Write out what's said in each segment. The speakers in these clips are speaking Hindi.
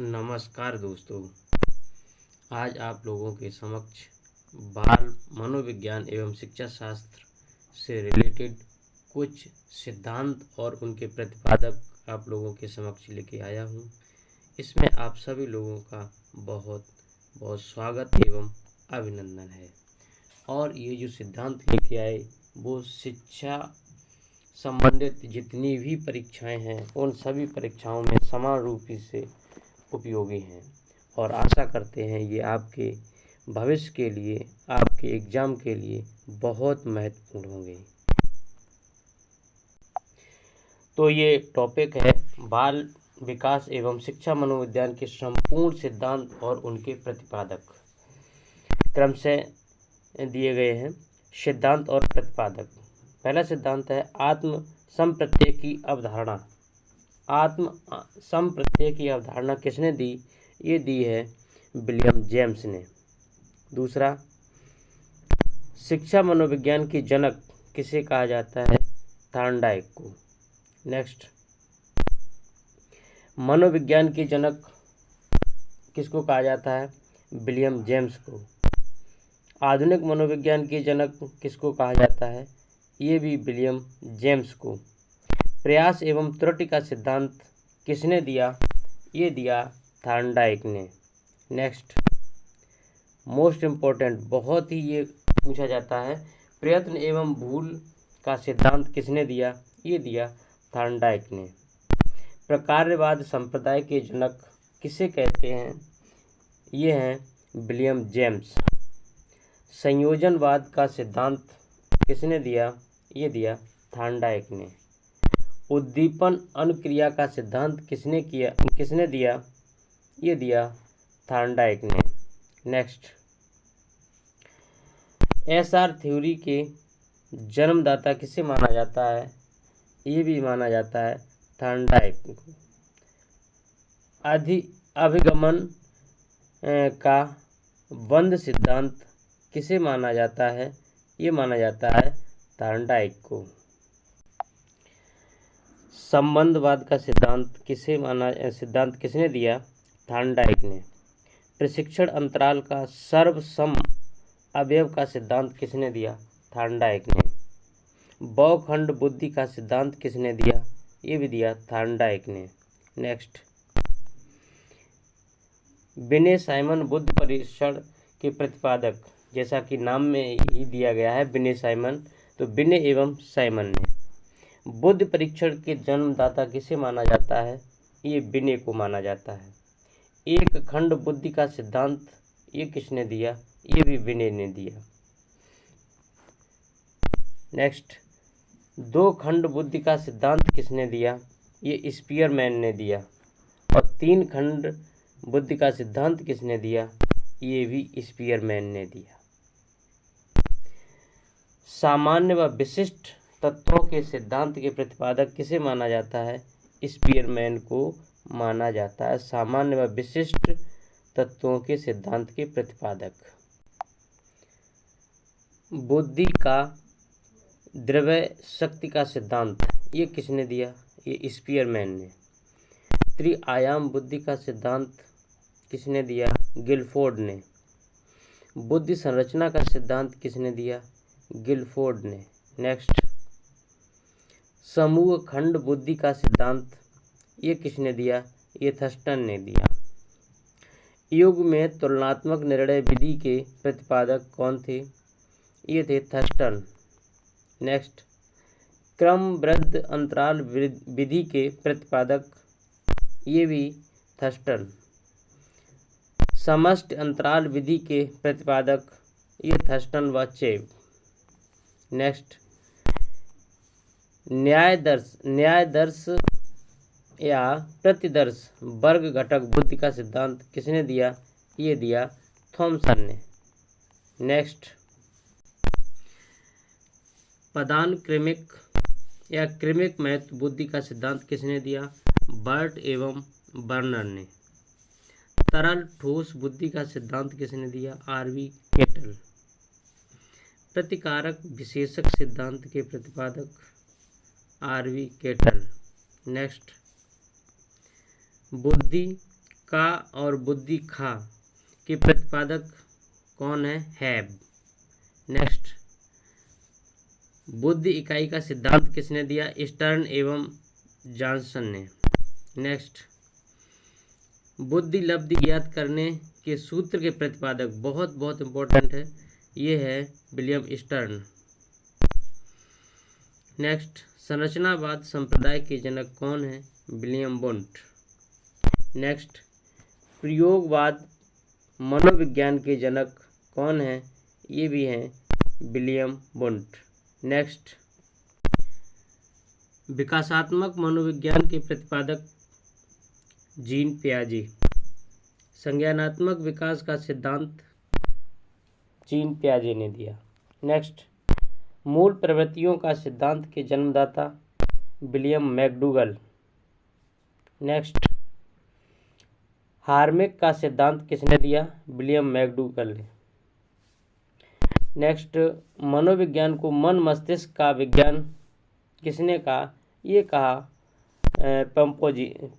नमस्कार दोस्तों। आज आप लोगों के समक्ष बाल मनोविज्ञान एवं शिक्षा शास्त्र से रिलेटेड कुछ सिद्धांत और उनके प्रतिपादक आप लोगों के समक्ष लेके आया हूँ। इसमें आप सभी लोगों का बहुत बहुत स्वागत एवं अभिनंदन है। और ये जो सिद्धांत लेके आए वो शिक्षा संबंधित जितनी भी परीक्षाएं हैं उन सभी परीक्षाओं में समान रूप से उपयोगी हैं और आशा करते हैं ये आपके भविष्य के लिए, आपके एग्ज़ाम के लिए बहुत महत्वपूर्ण होंगे। तो ये टॉपिक है बाल विकास एवं शिक्षा मनोविज्ञान के संपूर्ण सिद्धांत और उनके प्रतिपादक। क्रम से दिए गए हैं सिद्धांत और प्रतिपादक। पहला सिद्धांत है आत्म संप्रत्यय की अवधारणा। आत्म संप्रत्यय की अवधारणा किसने दी? ये दी है विलियम जेम्स ने। दूसरा, शिक्षा मनोविज्ञान की जनक किसे कहा जाता है? थॉर्नडाइक को। नेक्स्ट, मनोविज्ञान की जनक किसको कहा जाता है? विलियम जेम्स को। आधुनिक मनोविज्ञान की जनक किसको कहा जाता है? ये भी विलियम जेम्स को। प्रयास एवं त्रुटि का सिद्धांत किसने दिया? ये दिया थॉर्नडाइक ने। नेक्स्ट, मोस्ट इम्पोर्टेंट, बहुत ही ये पूछा जाता है, प्रयत्न एवं भूल का सिद्धांत किसने दिया? ये दिया थॉर्नडाइक ने। प्रकार्यवाद संप्रदाय के जनक किसे कहते हैं? ये हैं विलियम जेम्स। संयोजनवाद का सिद्धांत किसने दिया? ये दिया थॉर्नडाइक ने। उद्दीपन अनुक्रिया का सिद्धांत किसने दिया? ये दिया थॉर्नडाइक ने। नेक्स्ट, एसआर थ्योरी के जन्मदाता किसे माना जाता है? ये भी माना जाता है थॉर्नडाइक को। अभिगमन का बंध सिद्धांत किसे माना जाता है? ये माना जाता है थॉर्नडाइक को। संबंधवाद का सिद्धांत किसने दिया? थॉर्नडाइक ने। प्रशिक्षण अंतराल का सर्वसम अवयव का सिद्धांत किसने दिया? थॉर्नडाइक ने। बहुखंड बुद्धि का सिद्धांत किसने दिया? ये भी दिया थॉर्नडाइक ने। नेक्स्ट, बिने साइमन बुद्धि परीक्षण के प्रतिपादक, जैसा कि नाम में ही दिया गया है बिने साइमन, तो बिने एवं साइमन ने। बुद्धि परीक्षण के जन्मदाता किसे माना जाता है? ये बिने को माना जाता है। एक खंड बुद्धि का सिद्धांत ये किसने दिया? ये भी बिने ने दिया। नेक्स्ट, दो खंड बुद्धि का सिद्धांत किसने दिया? ये स्पीयरमैन ने दिया। और तीन खंड बुद्धि का सिद्धांत किसने दिया? ये भी स्पीयरमैन ने दिया। सामान्य व विशिष्ट तत्वों के सिद्धांत के प्रतिपादक किसे माना जाता है? स्पीयरमैन को माना जाता है सामान्य व विशिष्ट तत्वों के सिद्धांत के प्रतिपादक। बुद्धि का द्रव्य शक्ति का सिद्धांत ये किसने दिया? ये स्पीयरमैन ने। त्रिआयाम बुद्धि का सिद्धांत किसने दिया? गिलफोर्ड ने। बुद्धि संरचना का सिद्धांत किसने दिया? गिलफोर्ड ने। नेक्स्ट, समूह खंड बुद्धि का सिद्धांत ये किसने दिया? ये थर्स्टन ने दिया। युग में तुलनात्मक निर्णय विधि के प्रतिपादक कौन थे? ये थे थर्स्टन। नेक्स्ट, क्रमबद्ध अंतराल विधि के प्रतिपादक ये भी थर्स्टन। समष्टि अंतराल विधि के प्रतिपादक ये थर्स्टन व चेब। नेक्स्ट, न्यायदर्श या प्रतिदर्श वर्ग घटक बुद्धि का सिद्धांत किसने दिया? ये दिया थॉमसन ने। नेक्स्ट, पदानुक्रमिक या क्रमिक महत्व बुद्धि का सिद्धांत किसने दिया? बर्ट एवं बर्नर ने। तरल ठोस बुद्धि का सिद्धांत किसने दिया? RV Kettle. प्रतिकारक विशेषक सिद्धांत के प्रतिपादक आरवी केटल। नेक्स्ट, बुद्धि का और बुद्धि खा के प्रतिपादक कौन है? हैब। नेक्स्ट, बुद्धि इकाई का सिद्धांत किसने दिया? स्टर्न एवं जॉनसन ने। नेक्स्ट, बुद्धि लब्धि ज्ञात करने के सूत्र के प्रतिपादक बहुत बहुत इंपॉर्टेंट है, ये है विलियम स्टर्न। नेक्स्ट, संरचनावाद संप्रदाय के जनक कौन है? William Wundt. नेक्स्ट, प्रयोगवाद मनोविज्ञान के जनक कौन है? ये भी हैं विलियम वुंट। नेक्स्ट, विकासात्मक मनोविज्ञान के प्रतिपादक जीन पियाजे। संज्ञानात्मक विकास का सिद्धांत जीन पियाजे ने दिया। नेक्स्ट, मूल प्रवृत्तियों का सिद्धांत के जन्मदाता विलियम मैकडूगल। नेक्स्ट, हार्मैक का सिद्धांत किसने दिया? विलियम मैकडूगल ने। नेक्स्ट, मनोविज्ञान को मन मस्तिष्क का विज्ञान किसने कहा? ये कहा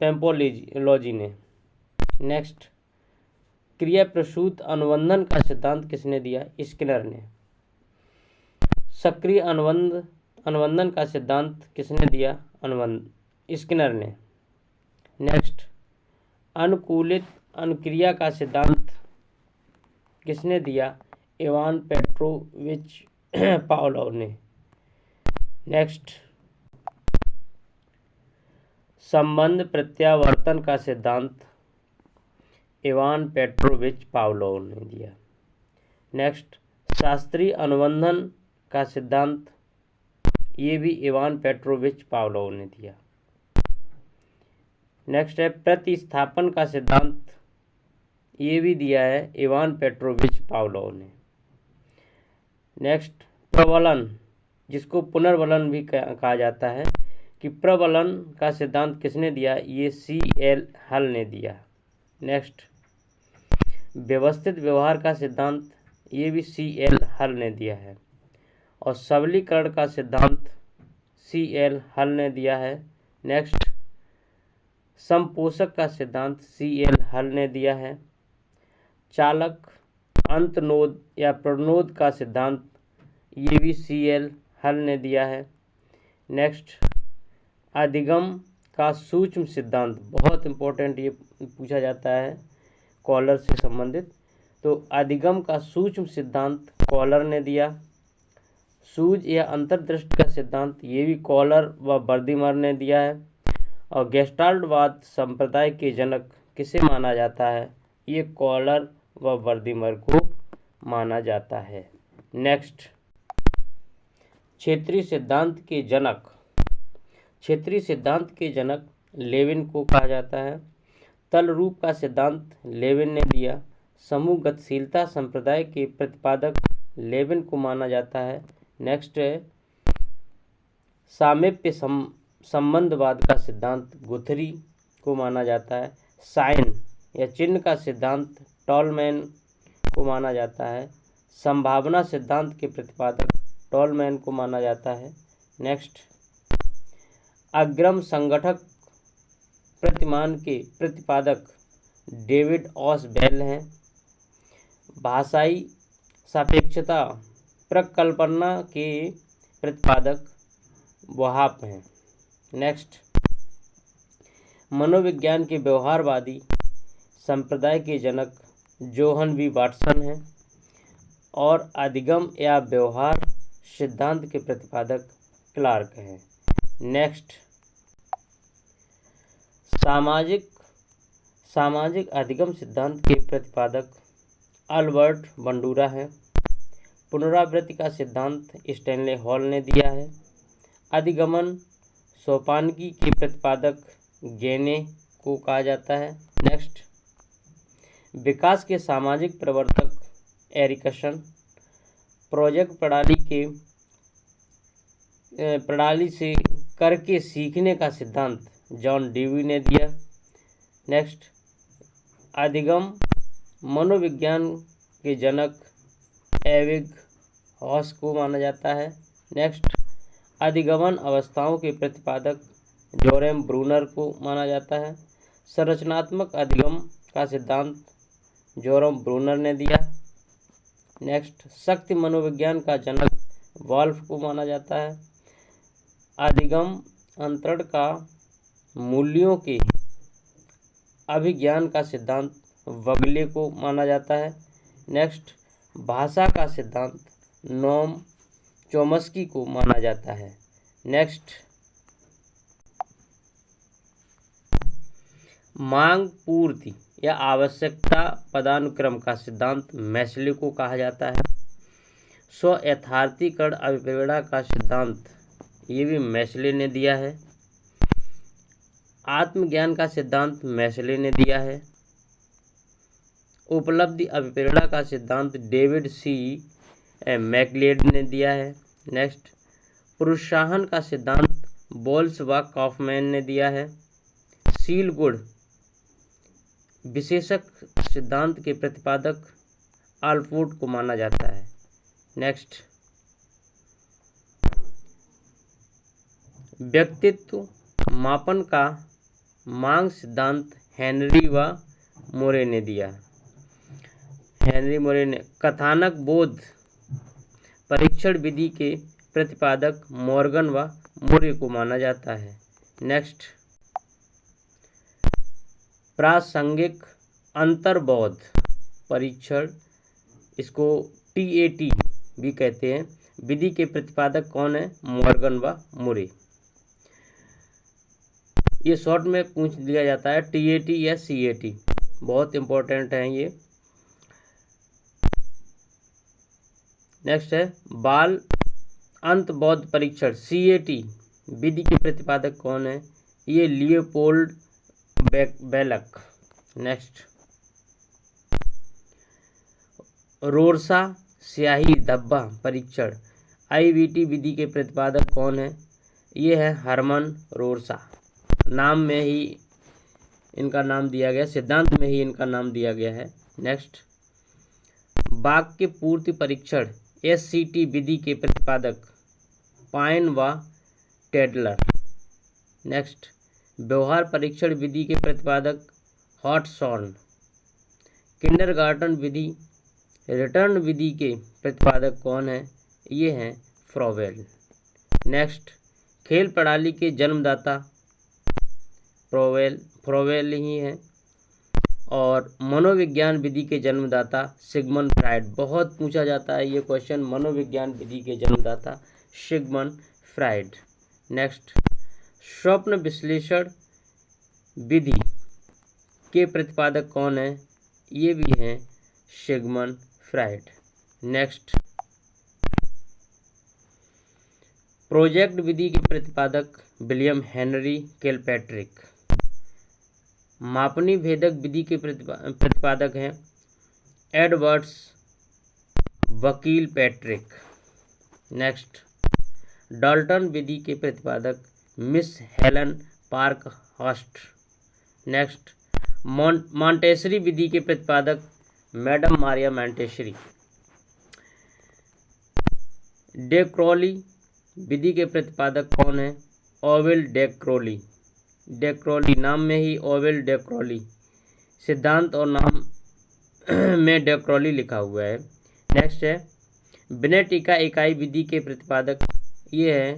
पैम्पोलॉजी ने। नेक्स्ट, क्रिया प्रसूत अनुबंधन का सिद्धांत किसने दिया? स्किनर ने। सक्रिय अनुबंधन का सिद्धांत किसने दिया? स्किनर ने। नेक्स्ट, अनुकूलित अनुक्रिया का सिद्धांत किसने दिया? इवान पेट्रोविच पावलोव ने। नेक्स्ट, संबंध प्रत्यावर्तन का सिद्धांत इवान पेट्रोविच पावलोव ने दिया। नेक्स्ट, शास्त्रीय अनुबंधन का सिद्धांत ये भी इवान पेट्रोविच पावलोव ने दिया। नेक्स्ट है प्रतिस्थापन का सिद्धांत, ये भी दिया है इवान पेट्रोविच पावलोव ने। नेक्स्ट, प्रबलन, जिसको पुनर्बलन भी कहा जाता है, कि प्रबलन का सिद्धांत किसने दिया? ये C.L. हल ने दिया। नेक्स्ट, व्यवस्थित व्यवहार का सिद्धांत ये भी C.L. हल ने दिया है। और सबलीकरण का सिद्धांत C.L. हल ने दिया है। नेक्स्ट, संपोषक का सिद्धांत C.L. हल ने दिया है। चालक अंतनोद या प्रणोद का सिद्धांत ये भी C.L. हल ने दिया है। नेक्स्ट, अधिगम का सूक्ष्म सिद्धांत, बहुत इंपॉर्टेंट, ये पूछा जाता है कॉलर से संबंधित, तो अधिगम का सूक्ष्म सिद्धांत कॉलर ने दिया। सूझ या अंतर्दृष्टि का सिद्धांत ये भी कॉलर व बर्दिमर ने दिया है। और गेस्टाल्टवाद संप्रदाय के जनक किसे माना जाता है? ये कॉलर व बर्दिमर को माना जाता है। नेक्स्ट, क्षेत्रीय सिद्धांत के जनक, क्षेत्रीय सिद्धांत के जनक लेविन को कहा जाता है। तल रूप का सिद्धांत लेविन ने दिया। समूह गतिशीलता संप्रदाय के प्रतिपादक लेविन को माना जाता है। नेक्स्ट है सामीप्य संबंधवाद का सिद्धांत गुथरी को माना जाता है। साइन या चिन्ह का सिद्धांत टॉलमैन को माना जाता है। संभावना सिद्धांत के प्रतिपादक टॉलमैन को माना जाता है। नेक्स्ट, अग्रम संगठक प्रतिमान के प्रतिपादक डेविड ऑसबेल हैं। भाषाई सापेक्षता प्रकल्पना के प्रतिपादक वहाप हैं। नेक्स्ट, मनोविज्ञान के व्यवहारवादी संप्रदाय के जनक जोहन वी वाटसन हैं। और अधिगम या व्यवहार सिद्धांत के प्रतिपादक क्लार्क हैं। नेक्स्ट, सामाजिक अधिगम सिद्धांत के प्रतिपादक अल्बर्ट बंडूरा हैं। पुनरावृत्ति का सिद्धांत स्टैनले हॉल ने दिया है। अधिगमन सोपानकी के प्रतिपादक गेने को कहा जाता है। नेक्स्ट, विकास के सामाजिक प्रवर्तक एरिकसन। प्रोजेक्ट प्रणाली से करके सीखने का सिद्धांत जॉन डेवी ने दिया। नेक्स्ट, अधिगम मनोविज्ञान के जनक एविग हॉस को माना जाता है। नेक्स्ट, अधिगमन अवस्थाओं के प्रतिपादक जोरेम ब्रूनर को माना जाता है। संरचनात्मक अधिगम का सिद्धांत जोरम ब्रूनर ने दिया। नेक्स्ट, शक्ति मनोविज्ञान का जनक वॉल्फ को माना जाता है। अधिगम अंतरण का मूल्यों के अभिज्ञान का सिद्धांत वगले को माना जाता है। नेक्स्ट, भाषा का सिद्धांत नोम चोम्स्की को माना जाता है। नेक्स्ट, मांग पूर्ति या आवश्यकता पदानुक्रम का सिद्धांत मैस्लो को कहा जाता है। स्व यथार्थीकरण अभिप्रेरणा का सिद्धांत ये भी मैस्लो ने दिया है। आत्मज्ञान का सिद्धांत मैस्लो ने दिया है। उपलब्धि अभिप्रेरणा का सिद्धांत डेविड सी मैकलेड ने दिया है। नेक्स्ट, प्रोत्साहन का सिद्धांत बोल्स व कॉफमैन ने दिया है। शील गुण विशेषक सिद्धांत के प्रतिपादक आल्पोर्ट को माना जाता है। नेक्स्ट, व्यक्तित्व मापन का मांग सिद्धांत हेनरी व मोरे ने दिया। हेनरी मोरे ने कथानक बोध परीक्षण विधि के प्रतिपादक मॉर्गन व मोरे को माना जाता है। नेक्स्ट, प्रासंगिक अंतर्बोध परीक्षण, इसको TAT भी कहते हैं, विधि के प्रतिपादक कौन है? मॉर्गन व मोरे। ये शॉर्ट में पूछ लिया जाता है, TAT या CAT, बहुत इंपॉर्टेंट है ये। नेक्स्ट है बाल अंतर्बोध परीक्षण CAT विधि के प्रतिपादक कौन है? ये लियोपोल्ड बेलक। नेक्स्ट, रोरसा स्याही धब्बा परीक्षण IVT विधि के प्रतिपादक कौन है? ये है हरमन रोरसा। नाम में ही इनका नाम दिया गया, सिद्धांत में ही इनका नाम दिया गया है। नेक्स्ट, वाक्य पूर्ति परीक्षण SCT विधि के प्रतिपादक पाइन व टेडलर। नेक्स्ट, व्यवहार परीक्षण विधि के प्रतिपादक हॉटसॉन। किंडरगार्टन विधि रिटर्न विधि के प्रतिपादक कौन है? ये हैं फ्रोवेल। नेक्स्ट, खेल प्रणाली के जन्मदाता फ्रोवेल ही हैं। और मनोविज्ञान विधि के जन्मदाता सिगमंड फ्राइड। बहुत पूछा जाता है ये क्वेश्चन, मनोविज्ञान विधि के जन्मदाता सिगमंड फ्राइड। नेक्स्ट, स्वप्न विश्लेषण विधि के प्रतिपादक कौन है? ये भी हैं सिगमंड फ्राइड। नेक्स्ट, प्रोजेक्ट विधि के प्रतिपादक विलियम हेनरी किलपैट्रिक। मापनी भेदक विधि के प्रतिपादक हैं एडवर्ड्स वकील पैट्रिक। नेक्स्ट, डाल्टन विधि के प्रतिपादक miss Helen Parkhurst. Next, Montessori विधि के प्रतिपादक madam Maria Montessori. Decroly विधि के प्रतिपादक कौन है? Ovide Decroly. Decroly, नाम में ही ओविल डे क्रॉली, सिद्धांत और नाम में डे क्रॉली लिखा हुआ है। नेक्स्ट है विनेटिका इकाई विधि के प्रतिपादक, ये है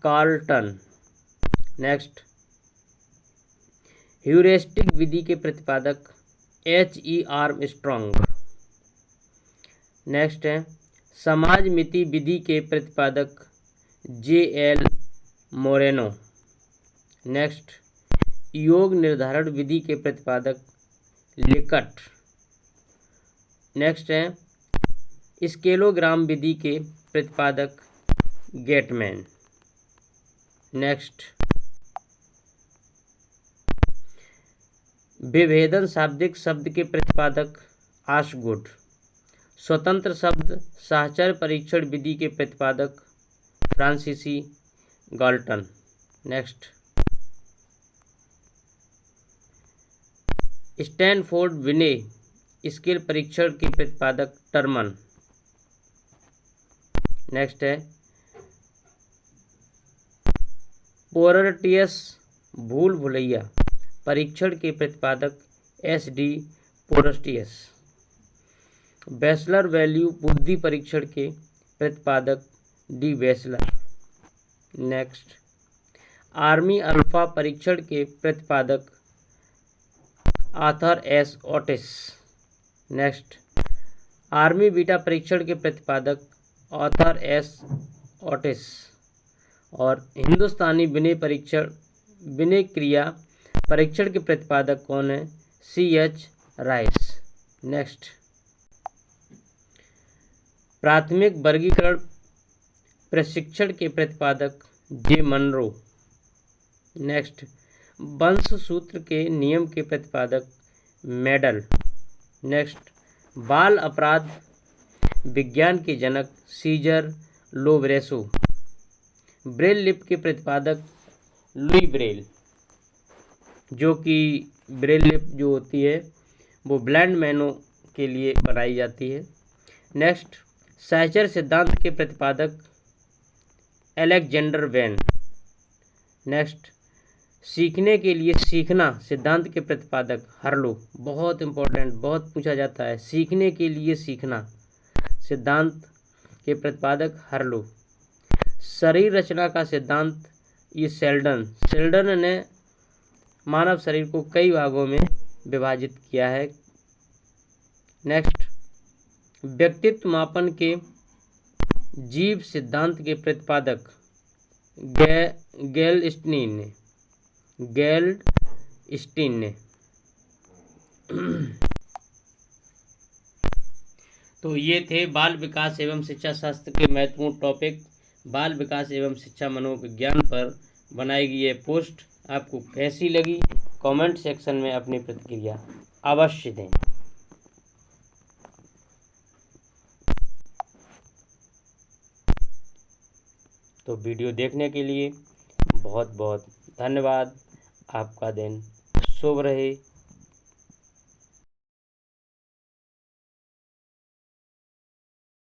कार्लटन। नेक्स्ट, ह्यूरिस्टिक विधि के प्रतिपादक H.E. आर्मस्ट्रॉन्ग। नेक्स्ट है समाज मिति विधि के प्रतिपादक J.L. मोरेनो। नेक्स्ट, योग निर्धारण विधि के प्रतिपादक लिकट। नेक्स्ट है स्केलोग्राम विधि के प्रतिपादक गेटमैन। नेक्स्ट, विभेदन शाब्दिक शब्द के प्रतिपादक आशगुड। स्वतंत्र शब्द साहचर्य परीक्षण विधि के प्रतिपादक फ्रांसीसी गाल्टन। नेक्स्ट, स्टैनफोर्ड विनय स्किल परीक्षण के प्रतिपादक टर्मन। नेक्स्ट है पोरटियस भूल भुलैया परीक्षण के प्रतिपादक एस.डी. पोरस्टियस। बैचलर वैल्यू बुद्धि परीक्षण के प्रतिपादक डी. वेसलर। नेक्स्ट, आर्मी अल्फा परीक्षण के प्रतिपादक Arthur S. Otis. Next, army beta परीक्षण के प्रतिपादक आर्थर एस. ओटिस। और हिंदुस्तानी विनय क्रिया परीक्षण के प्रतिपादक कौन है? C.H. राइस। नेक्स्ट, प्राथमिक वर्गीकरण प्रशिक्षण के प्रतिपादक जे. मनरो। नेक्स्ट, वंश सूत्र के नियम के प्रतिपादक मेडल। नेक्स्ट, बाल अपराध विज्ञान के जनक सीजर लोब्रेसो। ब्रेल लिपि के प्रतिपादक लुई ब्रेल, जो कि ब्रेल लिपि जो होती है वो ब्लाइंड मैनों के लिए बनाई जाती है। नेक्स्ट, साइचर सिद्धांत के प्रतिपादक अलेक्जेंडर वेन। नेक्स्ट, सीखने के लिए सीखना सिद्धांत के प्रतिपादक हर्लो। बहुत इंपॉर्टेंट, बहुत पूछा जाता है। सीखने के लिए सीखना सिद्धांत के प्रतिपादक हर्लो। शरीर रचना का सिद्धांत ये शेल्डन ने मानव शरीर को कई भागों में विभाजित किया है। नेक्स्ट, व्यक्तित्व मापन के जीव सिद्धांत के प्रतिपादक गेल्डस्टीन ने। तो ये थे बाल विकास एवं शिक्षा शास्त्र के महत्वपूर्ण टॉपिक। बाल विकास एवं शिक्षा मनोविज्ञान पर बनाई गई ये पोस्ट आपको कैसी लगी? कमेंट सेक्शन में अपनी प्रतिक्रिया अवश्य दें। तो वीडियो देखने के लिए बहुत बहुत धन्यवाद। आपका दिन शुभ रहे।